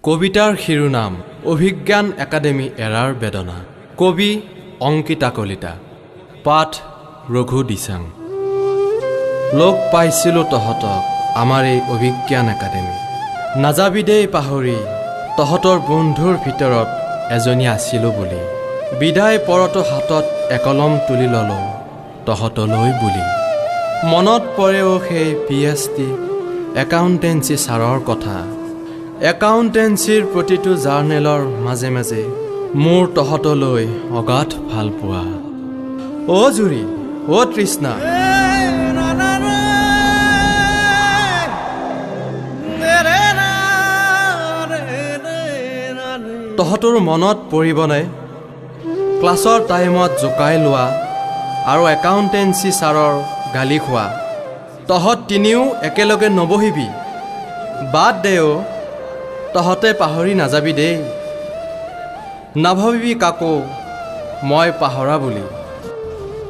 কবিতাৰ শিৰোনাম অভিজ্ঞান একাডেমী এৰাৰ বেদনা। কবি অংকিতা কলিতা। পাঠ ৰঘু দিচাং। লগ পাইছিলোঁ তহঁতক আমাৰ এই অভিজ্ঞান একাডেমী। নাযাবি দেই পাহৰি তহঁতৰ বন্ধুৰ ভিতৰত এজনী আছিলোঁ বুলি। বিদায় পৰতো হাতত একলম তুলি ল'লোঁ তহঁতলৈ বুলি। মনত পৰেও সেই PhD একাউণ্টেঞ্চি ছাৰৰ কথা। একাউণ্টেঞ্চিৰ প্ৰতিটো জাৰ্নেলৰ মাজে মাজে মোৰ তহঁতলৈ অগাধ ভাল পোৱা। অ' জুৰি, অ' তৃষ্ণা, তহঁতৰ মনত পৰিবনে ক্লাছৰ টাইমত জোকাই লোৱা আৰু একাউণ্টেঞ্চি ছাৰৰ গালি খোৱা? তহঁত তিনিও একেলগে নবহিবি, বাদ দেও, তহঁতে পাহৰি নাযাবি দেই। নাভাবিবি কাকো মই পাহৰা বুলি।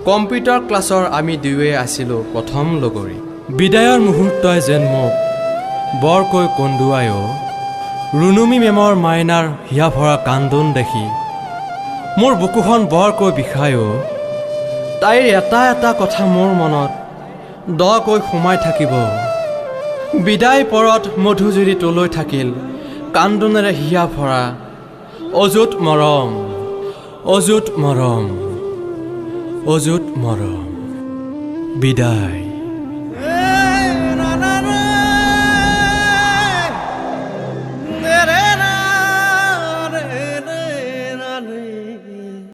কম্পিউটাৰ ক্লাছৰ আমি দুয়োৱে আছিলোঁ প্ৰথম লগৰী। বিদায়ৰ মুহূৰ্তই যেন মোক বৰকৈ কন্দুৱাই অ'। ৰুনুমী মেমৰ মাইনাৰ হিয়া ভৰা কান্দোন দেখি মোৰ বুকুখন বৰকৈ বিষায় অ'। তাইৰ এটা এটা কথা মোৰ মনত দকৈ সোমাই থাকিব। বিদায় পৰত মধুজুৰি তলৈ থাকিল কান্দোনেৰে হিয়া ভৰা অযুত মৰম, অযুত মৰম, অযুত মৰম। বিদায়।